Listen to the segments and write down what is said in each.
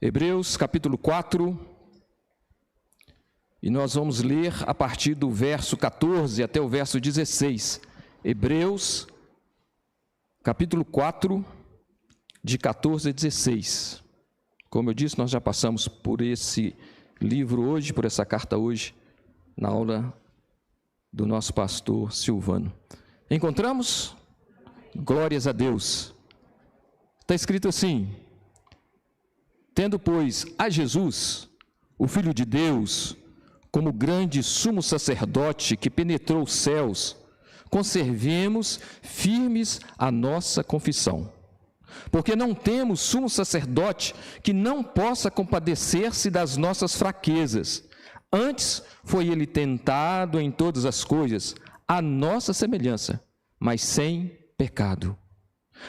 Hebreus capítulo 4, e nós vamos ler a partir do verso 14 até o verso 16. Hebreus capítulo 4, de 14 a 16. Como eu disse, nós já passamos por esse livro hoje, por essa carta hoje, na aula do nosso pastor Silvano. Encontramos? Glórias a Deus. Está escrito assim: tendo, pois, a Jesus, o Filho de Deus, como grande sumo sacerdote que penetrou os céus, conservemos firmes a nossa confissão. Porque não temos sumo sacerdote que não possa compadecer-se das nossas fraquezas. Antes foi ele tentado em todas as coisas, à nossa semelhança, mas sem pecado.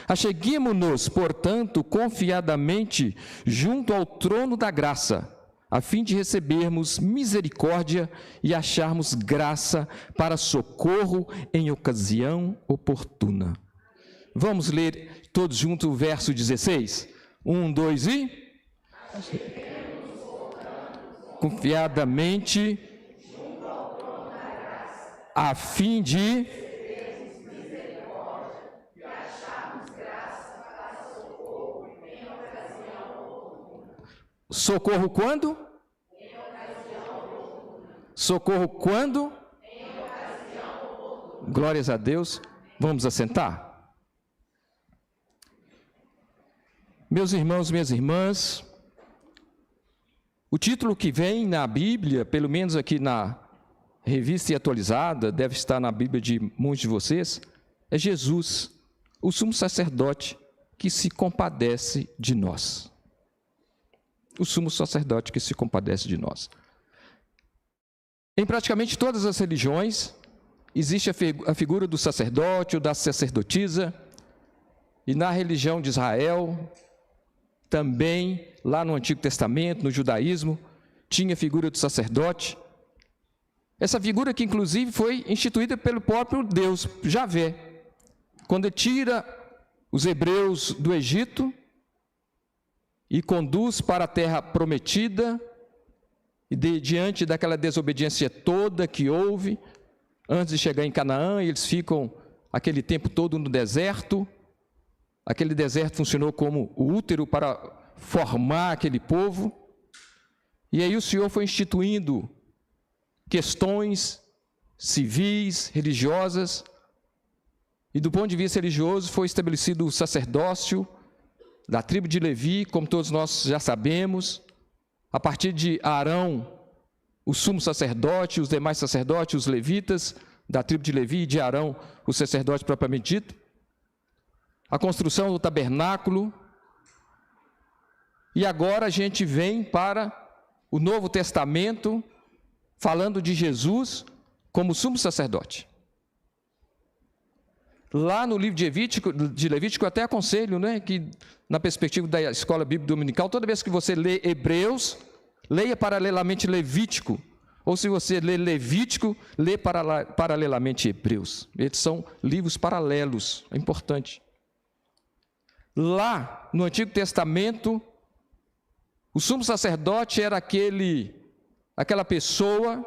Acheguemo-nos, portanto, confiadamente junto ao trono da graça, a fim de recebermos misericórdia e acharmos graça para socorro em ocasião oportuna. Vamos ler todos juntos o verso 16? 1, 2 e... confiadamente a fim de... Socorro quando? Socorro quando? Glórias a Deus. Vamos assentar? Meus irmãos, minhas irmãs, o título que vem na Bíblia, pelo menos aqui na Revista e Atualizada, deve estar na Bíblia de muitos de vocês, é Jesus, o sumo sacerdote que se compadece de nós. O sumo sacerdote que se compadece de nós. Em praticamente todas as religiões, existe a figura do sacerdote ou da sacerdotisa, e na religião de Israel, também lá no Antigo Testamento, no judaísmo, tinha a figura do sacerdote. Essa figura que inclusive foi instituída pelo próprio Deus, Javé, quando ele tira os hebreus do Egito e conduz para a terra prometida, e diante daquela desobediência toda que houve, antes de chegar em Canaã, eles ficam aquele tempo todo no deserto. Aquele deserto funcionou como o útero para formar aquele povo, e aí o Senhor foi instituindo questões civis, religiosas, e do ponto de vista religioso foi estabelecido o sacerdócio da tribo de Levi, como todos nós já sabemos, a partir de Arão, o sumo sacerdote, os demais sacerdotes, os levitas, da tribo de Levi e de Arão, o sacerdote propriamente dito, a construção do tabernáculo, e agora a gente vem para o Novo Testamento, falando de Jesus como sumo sacerdote. Lá no livro de Levítico, eu até aconselho, que na perspectiva da escola bíblica dominical, toda vez que você lê Hebreus, leia paralelamente Levítico, ou se você lê Levítico, lê paralelamente Hebreus. Eles são livros paralelos, é importante. Lá no Antigo Testamento, o sumo sacerdote era aquela pessoa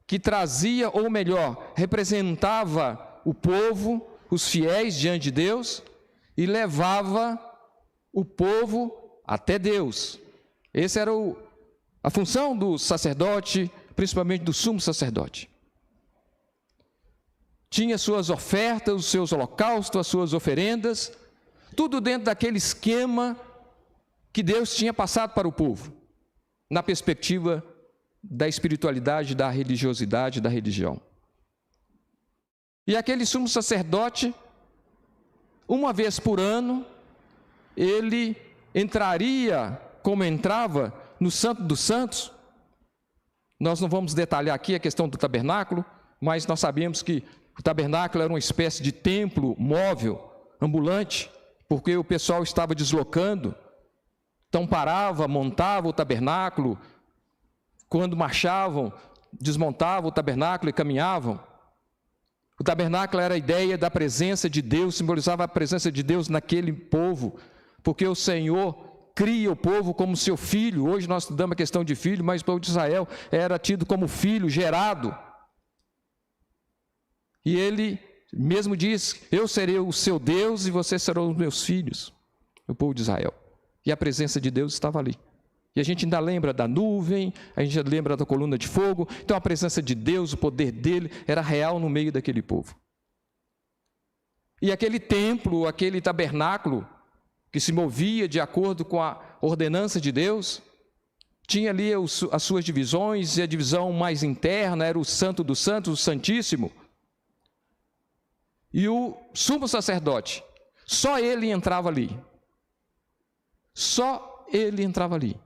que trazia, ou melhor, representava o povo, os fiéis diante de Deus, e levava o povo até Deus. Essa era a função do sacerdote, principalmente do sumo sacerdote. Tinha suas ofertas, os seus holocaustos, as suas oferendas, tudo dentro daquele esquema que Deus tinha passado para o povo, na perspectiva da espiritualidade, da religiosidade, da religião. E aquele sumo sacerdote, uma vez por ano, ele entraria, como entrava, no Santo dos Santos. Nós não vamos detalhar aqui a questão do tabernáculo, mas nós sabemos que o tabernáculo era uma espécie de templo móvel, ambulante, porque o pessoal estava deslocando, então parava, montava o tabernáculo, quando marchavam, desmontavam o tabernáculo e caminhavam. O tabernáculo era a ideia da presença de Deus, simbolizava a presença de Deus naquele povo, porque o Senhor cria o povo como seu filho. Hoje nós estudamos a questão de filho, mas o povo de Israel era tido como filho gerado. E ele mesmo diz: eu serei o seu Deus e vocês serão os meus filhos, o povo de Israel. E a presença de Deus estava ali. E a gente ainda lembra da nuvem, a gente lembra da coluna de fogo. Então a presença de Deus, o poder dele, era real no meio daquele povo. E aquele templo, aquele tabernáculo, que se movia de acordo com a ordenança de Deus, tinha ali as suas divisões, e a divisão mais interna era o Santo dos Santos, o Santíssimo. E o sumo sacerdote, só ele entrava ali. Só ele entrava ali.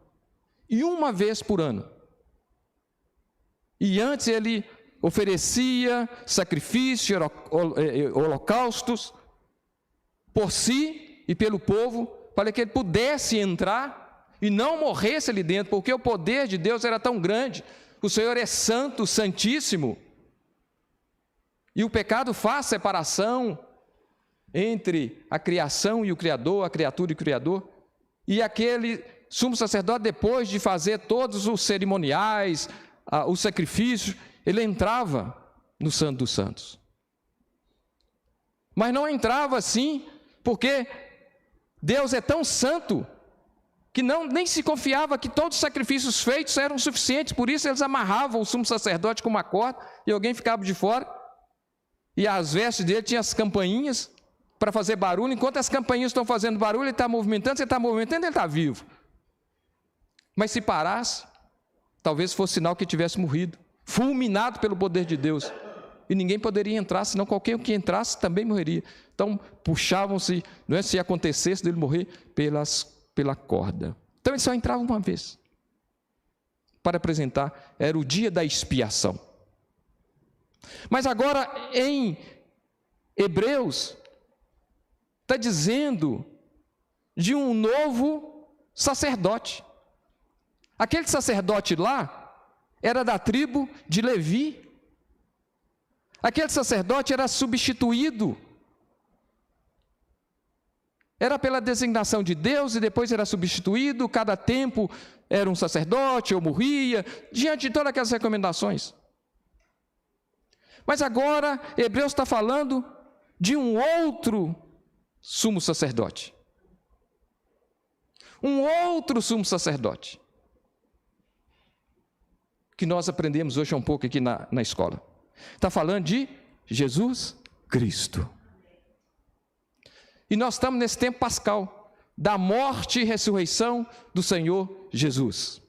E uma vez por ano. E antes ele oferecia sacrifício, holocaustos, por si e pelo povo, para que ele pudesse entrar e não morresse ali dentro, porque o poder de Deus era tão grande. O Senhor é santo, santíssimo. E o pecado faz separação entre a criação e o Criador, a criatura e o Criador. E aquele sumo sacerdote, depois de fazer todos os cerimoniais, os sacrifícios, ele entrava no Santo dos Santos. Mas não entrava assim, porque Deus é tão santo que nem se confiava que todos os sacrifícios feitos eram suficientes. Por isso eles amarravam o sumo sacerdote com uma corda e alguém ficava de fora. E as vestes dele tinham as campainhas para fazer barulho. Enquanto as campainhas estão fazendo barulho, ele está movimentando, ele está vivo. Mas se parasse, talvez fosse sinal que tivesse morrido, fulminado pelo poder de Deus. E ninguém poderia entrar, senão qualquer um que entrasse também morreria. Então puxavam-se, não é, se acontecesse dele morrer, pela corda. Então ele só entrava uma vez. Para apresentar, era o dia da expiação. Mas agora em Hebreus, está dizendo de um novo sacerdote. Aquele sacerdote lá era da tribo de Levi. Aquele sacerdote era substituído. Era pela designação de Deus e depois era substituído. Cada tempo era um sacerdote ou morria, diante de todas aquelas recomendações. Mas agora Hebreus está falando de um outro sumo sacerdote. Um outro sumo sacerdote. Que nós aprendemos hoje um pouco aqui na escola. Está falando de Jesus Cristo. E nós estamos nesse tempo pascal, da morte e ressurreição do Senhor Jesus.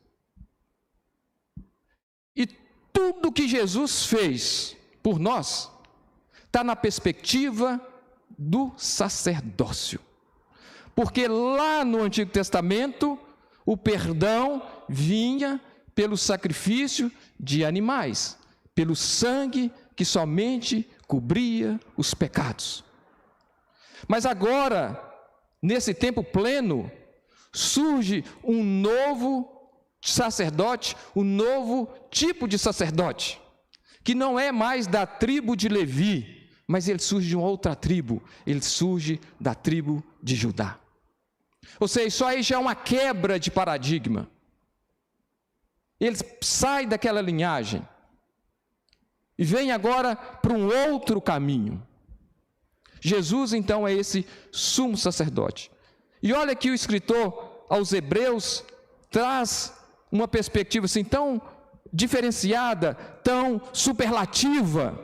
E tudo que Jesus fez por nós está na perspectiva do sacerdócio. Porque lá no Antigo Testamento, o perdão vinha pelo sacrifício de animais, pelo sangue que somente cobria os pecados. Mas agora, nesse tempo pleno, surge um novo sacerdote, um novo tipo de sacerdote, que não é mais da tribo de Levi, mas ele surge de uma outra tribo, ele surge da tribo de Judá. Ou seja, isso aí já é uma quebra de paradigma. Ele sai daquela linhagem e vem agora para um outro caminho. Jesus, então, é esse sumo sacerdote. E olha que o escritor aos Hebreus traz uma perspectiva assim tão diferenciada, tão superlativa,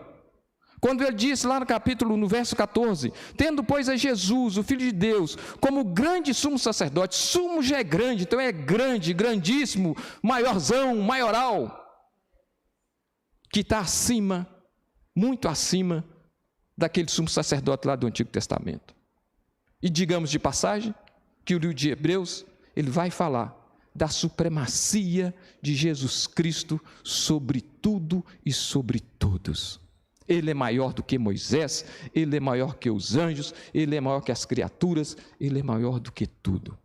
quando ele diz lá no verso 14, tendo, pois, a Jesus, o Filho de Deus, como grande sumo sacerdote. Sumo já é grande, então é grande, grandíssimo, maiorzão, maioral, que está acima, muito acima daquele sumo sacerdote lá do Antigo Testamento. E digamos de passagem, que o livro de Hebreus, ele vai falar da supremacia de Jesus Cristo sobre tudo e sobre todos. Ele é maior do que Moisés, ele é maior que os anjos, ele é maior que as criaturas, ele é maior do que tudo.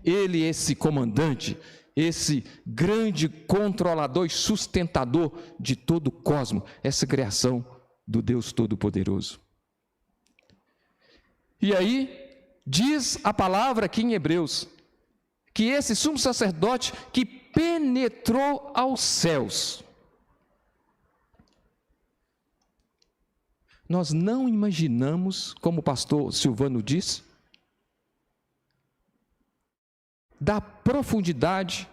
Ele é esse comandante, esse grande controlador e sustentador de todo o cosmos, essa criação do Deus Todo-Poderoso. E aí, diz a palavra aqui em Hebreus, que esse sumo sacerdote que penetrou aos céus. Nós não imaginamos, como o pastor Silvano disse, da profundidade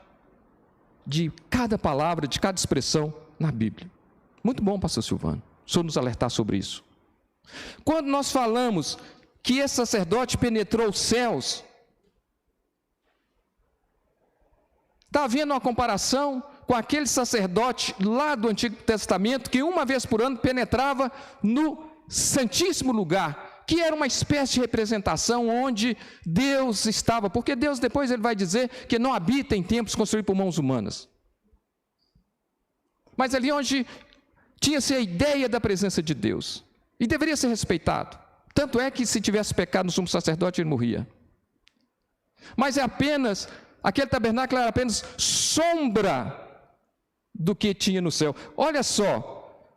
de cada palavra, de cada expressão na Bíblia. Muito bom, pastor Silvano, o senhor nos alertar sobre isso. Quando nós falamos que esse sacerdote penetrou os céus, está havendo uma comparação com aquele sacerdote lá do Antigo Testamento que uma vez por ano penetrava no Santíssimo Lugar, que era uma espécie de representação onde Deus estava, porque Deus depois ele vai dizer que não habita em templos construídos por mãos humanas, mas ali onde tinha-se a ideia da presença de Deus, e deveria ser respeitado, tanto é que se tivesse pecado no sumo sacerdote ele morria, mas aquele tabernáculo era apenas sombra do que tinha no céu. Olha só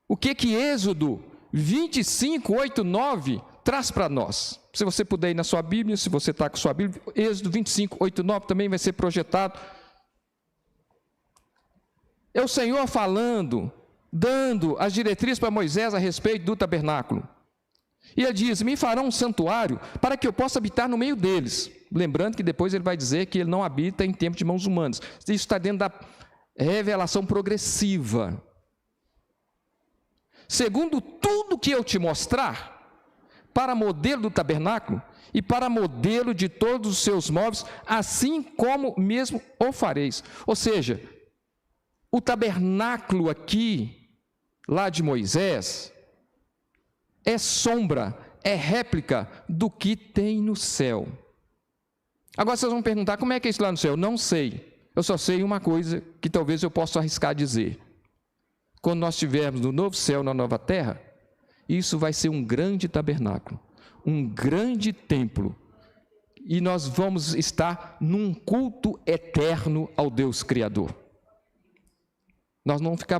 o que Êxodo 25, 8, 9 traz para nós. Se você puder ir na sua Bíblia, se você está com sua Bíblia, Êxodo 25, 8, 9 também vai ser projetado. É o Senhor falando, dando as diretrizes para Moisés a respeito do tabernáculo. E ele diz: me farão um santuário para que eu possa habitar no meio deles. Lembrando que depois ele vai dizer que ele não habita em templo de mãos humanas. Isso está dentro da revelação progressiva. Segundo tudo que eu te mostrar, para modelo do tabernáculo e para modelo de todos os seus móveis, assim como mesmo o fareis. Ou seja, o tabernáculo aqui, lá de Moisés, é sombra, é réplica do que tem no céu. Agora vocês vão perguntar, como é que é isso lá no céu? Não sei, eu só sei uma coisa que talvez eu possa arriscar dizer. Quando nós estivermos no novo céu, na nova terra, isso vai ser um grande tabernáculo, um grande templo, e nós vamos estar num culto eterno ao Deus Criador. Nós não vamos ficar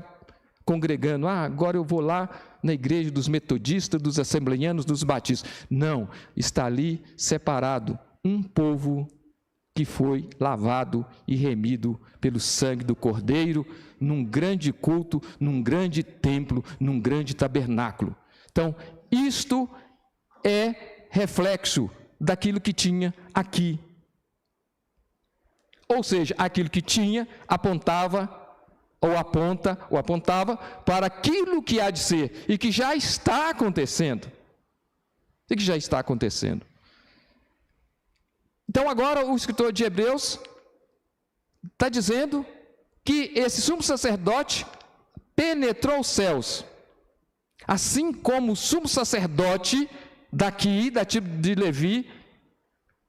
congregando, agora eu vou lá na igreja dos metodistas, dos assembleianos, dos batistas. Não, está ali separado um povo que foi lavado e remido pelo sangue do Cordeiro, num grande culto, num grande templo, num grande tabernáculo. Então, isto é reflexo daquilo que tinha aqui. Ou seja, aquilo que tinha apontava ou apontava para aquilo que há de ser e que já está acontecendo. E que já está acontecendo. Então agora o escritor de Hebreus está dizendo que esse sumo sacerdote penetrou os céus, assim como o sumo sacerdote daqui, da tribo de Levi,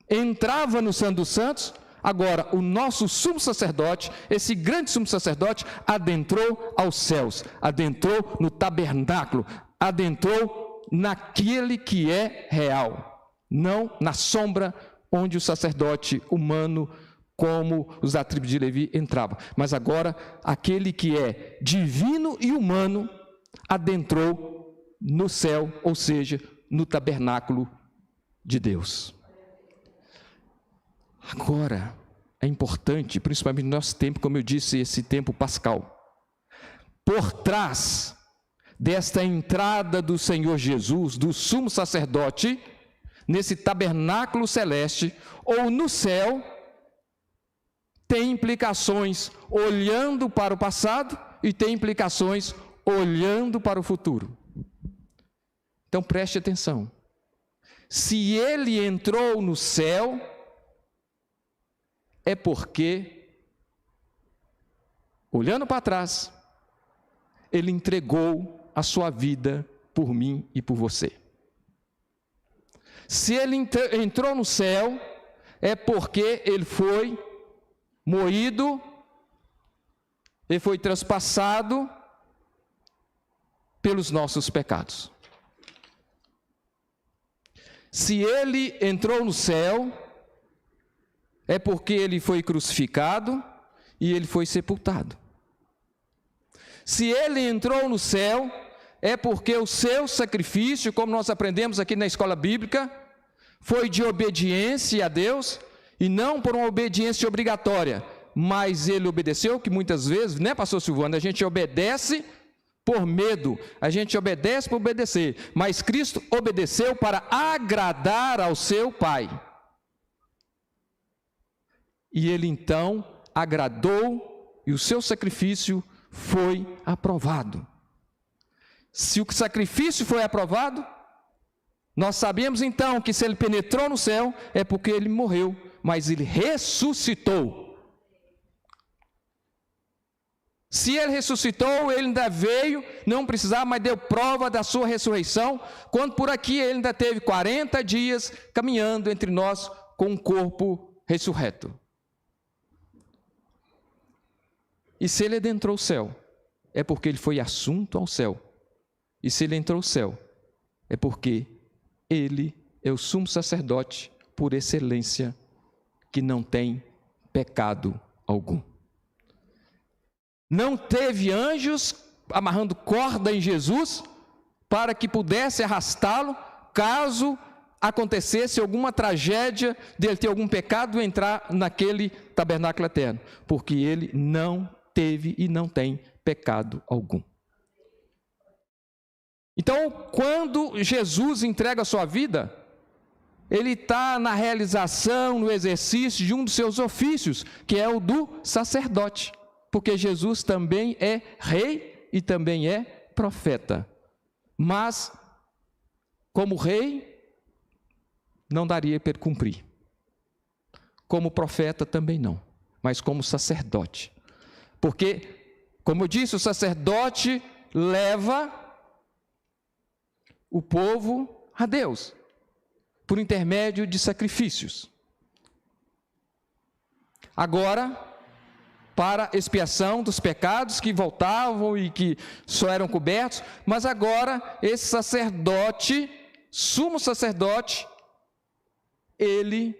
entrava no Santo dos Santos. Agora, o nosso sumo sacerdote, esse grande sumo sacerdote, adentrou aos céus, adentrou no tabernáculo, adentrou naquele que é real, não na sombra onde o sacerdote humano, como os da tribo de Levi, entrava. Mas agora, aquele que é divino e humano, adentrou no céu, ou seja, no tabernáculo de Deus. Agora, é importante, principalmente no nosso tempo, como eu disse, esse tempo pascal, por trás desta entrada do Senhor Jesus, do sumo sacerdote, nesse tabernáculo celeste, ou no céu, tem implicações olhando para o passado e tem implicações olhando para o futuro. Então preste atenção. Se ele entrou no céu, é porque, olhando para trás, ele entregou a sua vida por mim e por você. Se ele entrou no céu, é porque ele foi moído, ele foi transpassado pelos nossos pecados. Se ele entrou no céu, é porque ele foi crucificado e ele foi sepultado. Se ele entrou no céu, é porque o seu sacrifício, como nós aprendemos aqui na escola bíblica, foi de obediência a Deus, e não por uma obediência obrigatória, mas ele obedeceu, que muitas vezes, né, pastor Silvano, a gente obedece por medo, a gente obedece por obedecer, mas Cristo obedeceu para agradar ao seu Pai. E ele então agradou e o seu sacrifício foi aprovado. Se o sacrifício foi aprovado, nós sabemos então que se ele penetrou no céu, é porque ele morreu, mas ele ressuscitou. Se ele ressuscitou, ele ainda veio, não precisava, mas deu prova da sua ressurreição, quando por aqui ele ainda teve 40 dias caminhando entre nós com um corpo ressurreto. E se ele adentrou o céu, é porque ele foi assunto ao céu. E se ele entrou ao céu, é porque ele é o sumo sacerdote por excelência, que não tem pecado algum. Não teve anjos amarrando corda em Jesus para que pudesse arrastá-lo caso acontecesse alguma tragédia dele ter algum pecado e entrar naquele tabernáculo eterno, porque ele não teve e não tem pecado algum. Então, quando Jesus entrega a sua vida, ele está na realização, no exercício de um dos seus ofícios, que é o do sacerdote, porque Jesus também é rei e também é profeta. Mas, como rei, não daria para ele cumprir. Como profeta também não, mas como sacerdote. Porque, como eu disse, o sacerdote leva o povo a Deus, por intermédio de sacrifícios. Agora, para expiação dos pecados que voltavam e que só eram cobertos, mas agora esse sacerdote, sumo sacerdote, ele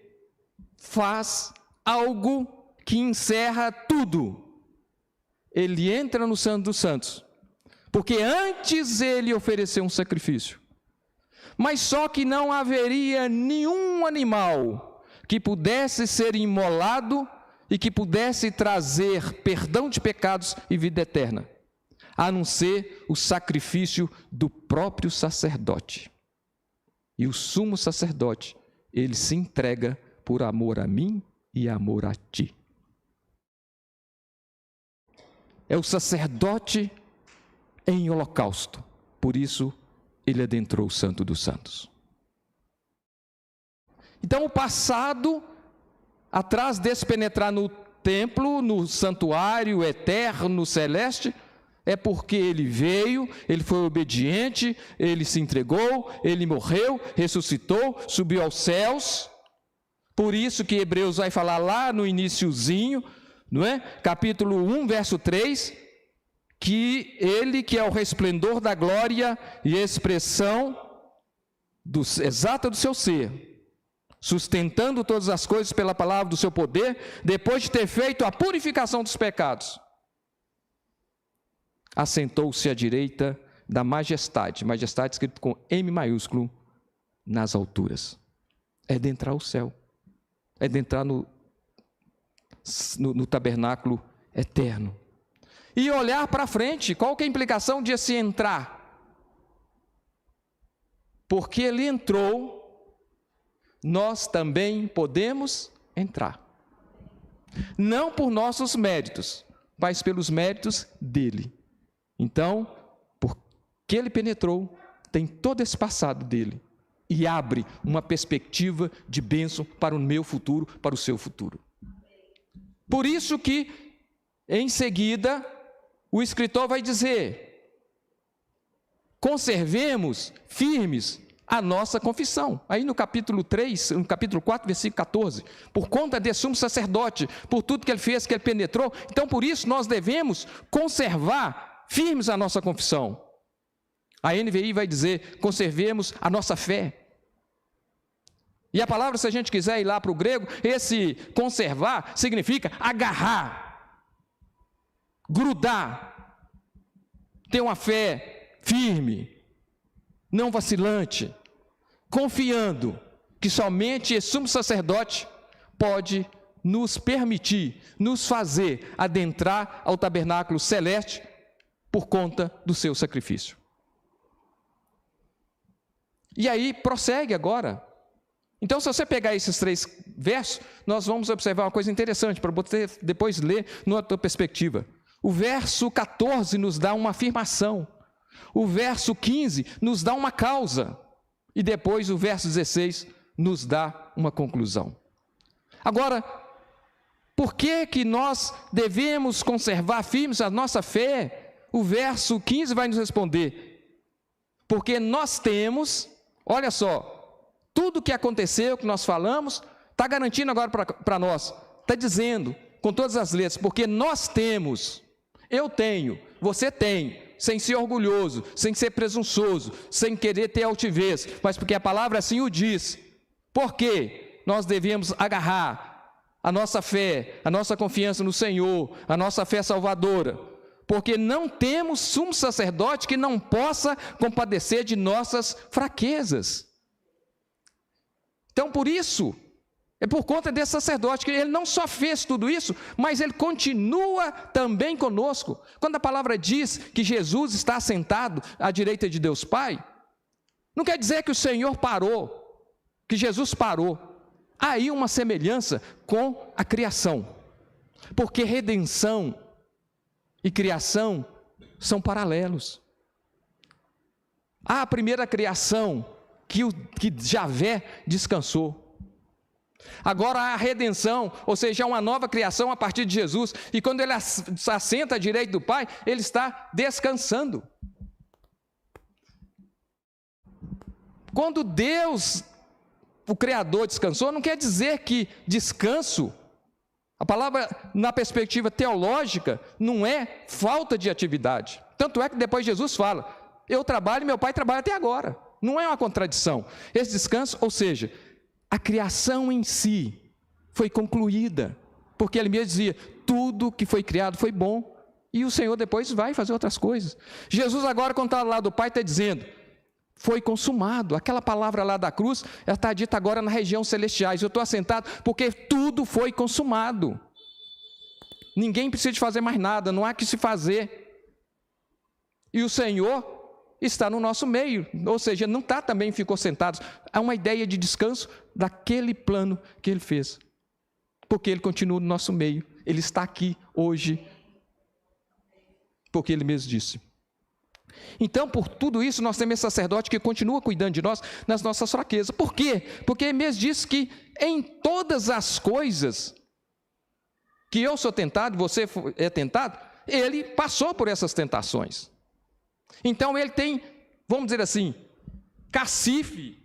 faz algo que encerra tudo. Ele entra no Santo dos Santos, porque antes ele ofereceu um sacrifício, mas só que não haveria nenhum animal que pudesse ser imolado e que pudesse trazer perdão de pecados e vida eterna, a não ser o sacrifício do próprio sacerdote. E o sumo sacerdote, ele se entrega por amor a mim e amor a ti. É o sacerdote em holocausto, por isso ele adentrou o Santo dos Santos. Então o passado, atrás desse penetrar no templo, no santuário eterno, celeste, é porque ele veio, ele foi obediente, ele se entregou, ele morreu, ressuscitou, subiu aos céus. Por isso que Hebreus vai falar lá no iniciozinho, não é? Capítulo 1, verso 3, que ele que é o resplendor da glória e expressão exata do seu ser, sustentando todas as coisas pela palavra do seu poder, depois de ter feito a purificação dos pecados, assentou-se à direita da majestade, majestade escrito com M maiúsculo, nas alturas. É de entrar ao céu, é de entrar no tabernáculo eterno. E olhar para frente, qual que é a implicação de se entrar? Porque ele entrou, nós também podemos entrar. Não por nossos méritos, mas pelos méritos dele. Então, porque ele penetrou, tem todo esse passado dele e abre uma perspectiva de bênção para o meu futuro, para o seu futuro. Por isso que, em seguida, o escritor vai dizer: conservemos firmes a nossa confissão. Aí no capítulo 3, no capítulo 4, versículo 14, por conta desse sumo sacerdote, por tudo que ele fez, que ele penetrou, então por isso nós devemos conservar firmes a nossa confissão. A NVI vai dizer: conservemos a nossa fé. E a palavra, se a gente quiser ir lá para o grego, esse conservar significa agarrar, grudar, ter uma fé firme, não vacilante, confiando que somente esse sumo sacerdote pode nos permitir, nos fazer adentrar ao tabernáculo celeste por conta do seu sacrifício. E aí prossegue agora. Então, se você pegar esses 3 versos, nós vamos observar uma coisa interessante, para você depois ler numa outra perspectiva. O verso 14 nos dá uma afirmação. O verso 15 nos dá uma causa. E depois o verso 16 nos dá uma conclusão. Agora, por que nós devemos conservar firmes a nossa fé? O verso 15 vai nos responder. Porque nós temos, olha só, tudo o que aconteceu, que nós falamos, está garantindo agora para nós. Está dizendo, com todas as letras, porque nós temos, eu tenho, você tem, sem ser orgulhoso, sem ser presunçoso, sem querer ter altivez, mas porque a palavra assim o diz. Por quê? Nós devemos agarrar a nossa fé, a nossa confiança no Senhor, a nossa fé salvadora, porque não temos sumo sacerdote que não possa compadecer de nossas fraquezas. Então, por isso, é por conta desse sacerdote, que ele não só fez tudo isso, mas ele continua também conosco. Quando a palavra diz que Jesus está assentado à direita de Deus Pai, não quer dizer que o Senhor parou, que Jesus parou. Há aí uma semelhança com a criação, porque redenção e criação são paralelos. Há a primeira criação, que Javé descansou. Agora há a redenção, ou seja, uma nova criação a partir de Jesus, e quando ele assenta à direita do Pai, ele está descansando. Quando Deus, o Criador, descansou, não quer dizer que descanso, a palavra na perspectiva teológica, não é falta de atividade. Tanto é que depois Jesus fala, eu trabalho e meu Pai trabalha até agora. Não é uma contradição. Esse descanso, ou seja, a criação em si foi concluída, porque ele mesmo dizia, tudo que foi criado foi bom, e o Senhor depois vai fazer outras coisas. Jesus agora, quando está lá do Pai, está dizendo, foi consumado. Aquela palavra lá da cruz, ela está dita agora na região celestiais. Eu estou assentado porque tudo foi consumado. Ninguém precisa de fazer mais nada, não há que se fazer. E o Senhor está no nosso meio, ou seja, não está também, ficou sentado. Há uma ideia de descanso daquele plano que ele fez, porque ele continua no nosso meio, ele está aqui hoje, porque ele mesmo disse. Então, por tudo isso, nós temos esse sacerdote que continua cuidando de nós nas nossas fraquezas. Por quê? Porque ele mesmo disse que em todas as coisas que eu sou tentado, você é tentado, ele passou por essas tentações. Então ele tem, vamos dizer assim, cacife,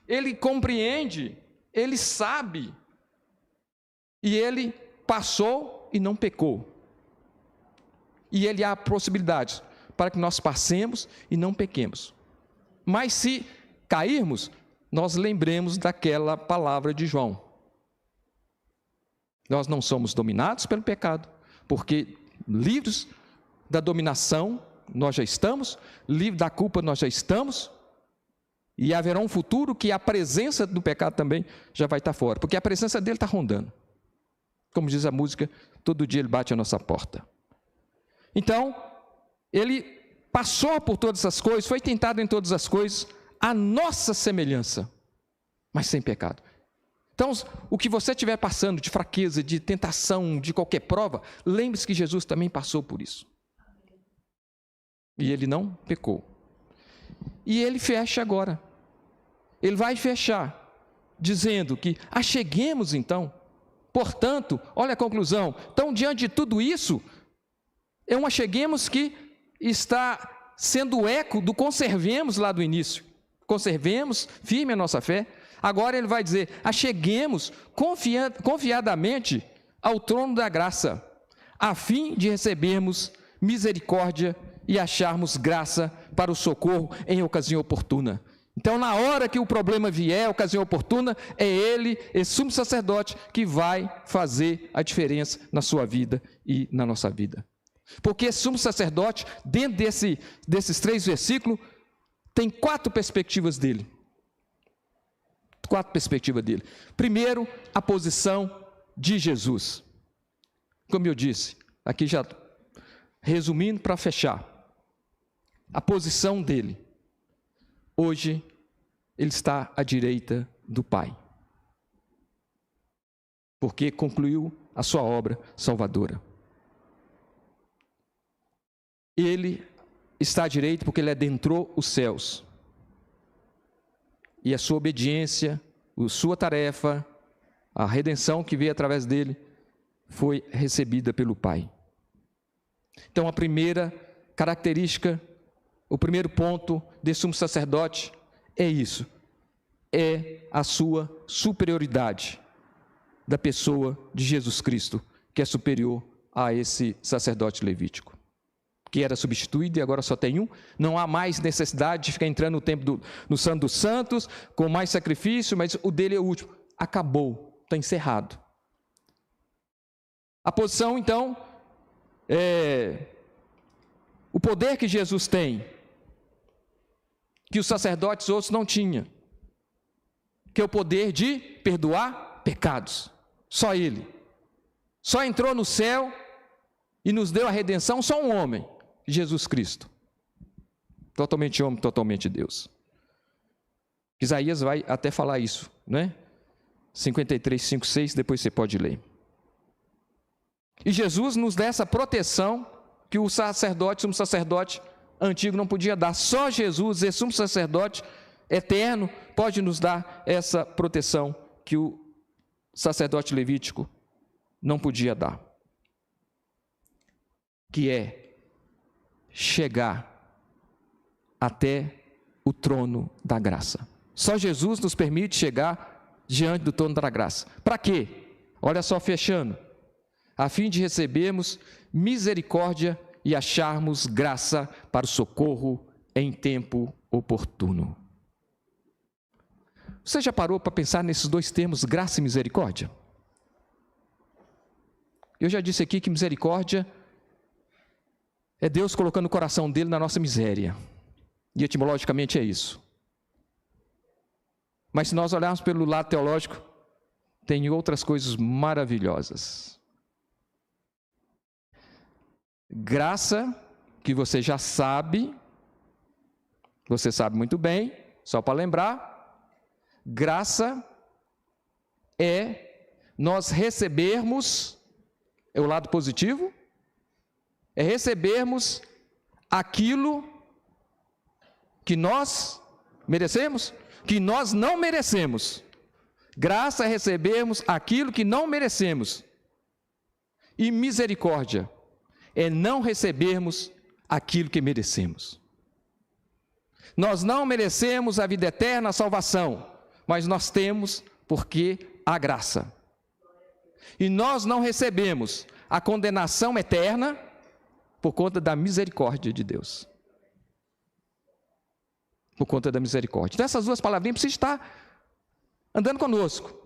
ele compreende, ele sabe, e ele passou e não pecou. E ele há possibilidades para que nós passemos e não pequemos. Mas se cairmos, nós lembremos daquela palavra de João. Nós não somos dominados pelo pecado, porque livres da dominação nós já estamos, livre da culpa nós já estamos, e haverá um futuro que a presença do pecado também já vai estar fora, porque a presença dele está rondando. Como diz a música, todo dia ele bate a nossa porta. Então, ele passou por todas as coisas, foi tentado em todas as coisas, a nossa semelhança, mas sem pecado. Então, o que você estiver passando de fraqueza, de tentação, de qualquer prova, lembre-se que Jesus também passou por isso. E ele não pecou. E ele fecha agora. Ele vai fechar, dizendo que acheguemos então. Portanto, olha a conclusão. Então, diante de tudo isso, é um acheguemos que está sendo o eco do conservemos lá do início. Conservemos firme a nossa fé. Agora ele vai dizer, acheguemos confiadamente ao trono da graça, a fim de recebermos misericórdia e acharmos graça para o socorro em ocasião oportuna. Então, na hora que o problema vier, ocasião oportuna, é ele, esse sumo sacerdote, que vai fazer a diferença na sua vida e na nossa vida. Porque esse sumo sacerdote, dentro desses 3 versículos, tem 4 perspectivas dele. quatro perspectivas dele. Primeiro, a posição de Jesus. Como eu disse, aqui já resumindo para fechar, a posição dele. Hoje, ele está à direita do Pai, porque concluiu a sua obra salvadora. Ele está à direita porque ele adentrou os céus. E a sua obediência, a sua tarefa, a redenção que veio através dele, foi recebida pelo Pai. Então, a primeira característica, o primeiro ponto desse sumo sacerdote é isso. É a sua superioridade da pessoa de Jesus Cristo, que é superior a esse sacerdote levítico, que era substituído e agora só tem um. Não há mais necessidade de ficar entrando no templo no Santo dos Santos, com mais sacrifício, mas o dele é o último. Acabou, está encerrado. A posição, então, o poder que Jesus tem, que os sacerdotes outros não tinham, que é o poder de perdoar pecados. Só ele. Só entrou no céu e nos deu a redenção só um homem, Jesus Cristo. Totalmente homem, totalmente Deus. Isaías vai até falar isso, né? 53, 5, 6, depois você pode ler. E Jesus nos dá essa proteção que o sacerdote, sumo sacerdote antigo não podia dar. Só Jesus, esse sumo sacerdote eterno, pode nos dar essa proteção que o sacerdote levítico não podia dar. Que é chegar até o trono da graça. Só Jesus nos permite chegar diante do trono da graça. Para quê? Olha só, fechando. A fim de recebermos misericórdia e acharmos graça para o socorro em tempo oportuno. Você já parou para pensar nesses dois termos, graça e misericórdia? Eu já disse aqui que misericórdia é Deus colocando o coração dele na nossa miséria. E etimologicamente é isso. Mas se nós olharmos pelo lado teológico, tem outras coisas maravilhosas. Graça, que você já sabe, você sabe muito bem, só para lembrar, graça é nós recebermos, é o lado positivo, é recebermos aquilo que nós merecemos, que nós não merecemos. Graça é recebermos aquilo que não merecemos. E misericórdia é não recebermos aquilo que merecemos. Nós não merecemos a vida eterna, a salvação, mas nós temos porque há graça. E nós não recebemos a condenação eterna por conta da misericórdia de Deus. Por conta da misericórdia. Então essas duas palavrinhas precisam estar andando conosco.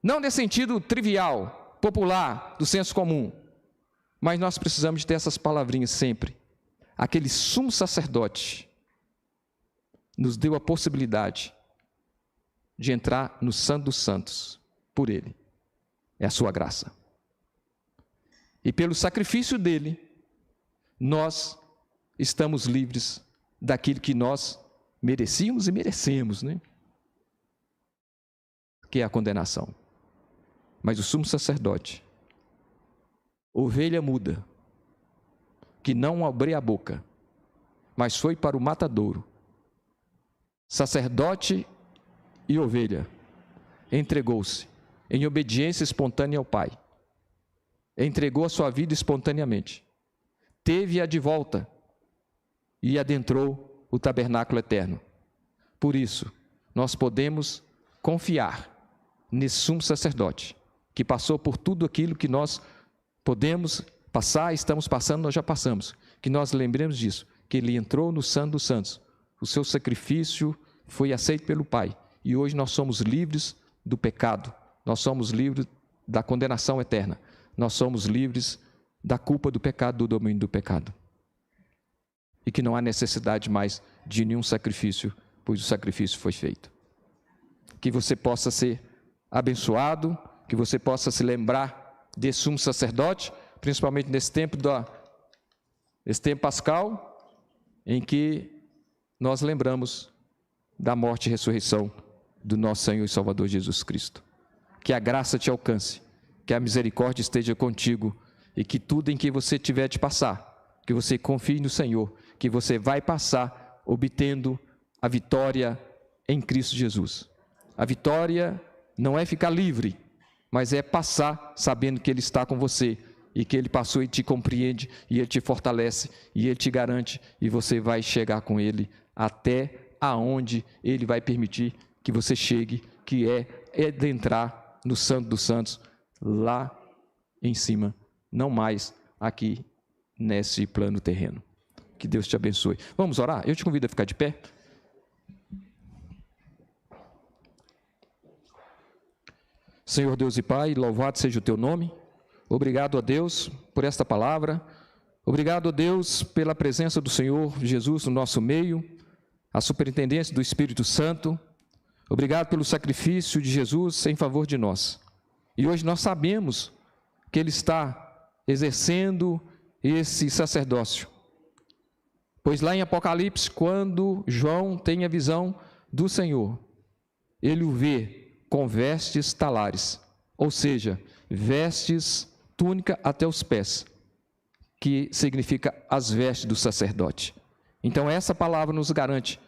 Não nesse sentido trivial, popular, do senso comum. Mas nós precisamos ter essas palavrinhas sempre. Aquele sumo sacerdote nos deu a possibilidade de entrar no Santo dos Santos por ele. É a sua graça. E pelo sacrifício dele, nós estamos livres daquilo que nós merecíamos e merecemos, né? Que é a condenação. Mas o sumo sacerdote, ovelha muda, que não abriu a boca, mas foi para o matadouro. Sacerdote e ovelha, entregou-se em obediência espontânea ao Pai. Entregou a sua vida espontaneamente. Teve-a de volta e adentrou o tabernáculo eterno. Por isso, nós podemos confiar nesse sumo sacerdote, que passou por tudo aquilo que nós podemos passar, estamos passando, nós já passamos. Que nós lembremos disso, que ele entrou no Santo dos Santos. O seu sacrifício foi aceito pelo Pai. E hoje nós somos livres do pecado. Nós somos livres da condenação eterna. Nós somos livres da culpa do pecado, do domínio do pecado. E que não há necessidade mais de nenhum sacrifício, pois o sacrifício foi feito. que você possa ser abençoado, que você possa se lembrar desse sumo sacerdote, principalmente nesse tempo pascal, em que nós lembramos da morte e ressurreição do nosso Senhor e Salvador Jesus Cristo. Que a graça te alcance, que a misericórdia esteja contigo e que tudo em que você tiver de passar, que você confie no Senhor, que você vai passar obtendo a vitória em Cristo Jesus. A vitória não é ficar livre, mas é passar sabendo que Ele está com você e que Ele passou e te compreende e Ele te fortalece e Ele te garante e você vai chegar com Ele até aonde Ele vai permitir que você chegue, que é de entrar no Santo dos Santos, lá em cima, não mais aqui nesse plano terreno. Que Deus te abençoe. Vamos orar? Eu te convido a ficar de pé. Senhor Deus e Pai, louvado seja o Teu nome. Obrigado a Deus por esta palavra. Obrigado a Deus pela presença do Senhor Jesus no nosso meio, a superintendência do Espírito Santo. Obrigado pelo sacrifício de Jesus em favor de nós. E hoje nós sabemos que Ele está exercendo esse sacerdócio. Pois lá em Apocalipse, quando João tem a visão do Senhor, ele o vê com vestes talares, ou seja, vestes, túnica até os pés, que significa as vestes do sacerdote. Então essa palavra nos garante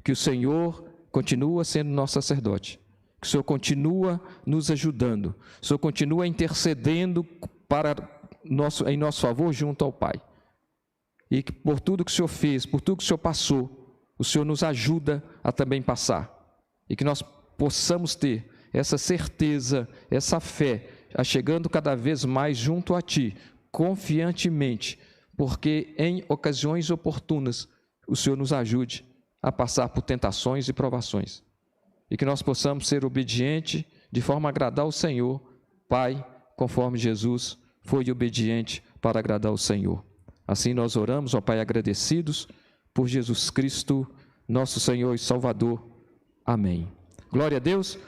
que o Senhor continua sendo nosso sacerdote, que o Senhor continua nos ajudando, o Senhor continua intercedendo em nosso favor junto ao Pai. E que por tudo que o Senhor fez, por tudo que o Senhor passou, o Senhor nos ajuda a também passar. E que nós possamos ter essa certeza, essa fé, chegando cada vez mais junto a Ti, confiantemente, porque em ocasiões oportunas o Senhor nos ajude a passar por tentações e provações. E que nós possamos ser obedientes de forma a agradar ao Senhor, Pai, conforme Jesus foi obediente para agradar ao Senhor. Assim nós oramos, ó Pai, agradecidos por Jesus Cristo, nosso Senhor e Salvador. Amém. Glória a Deus.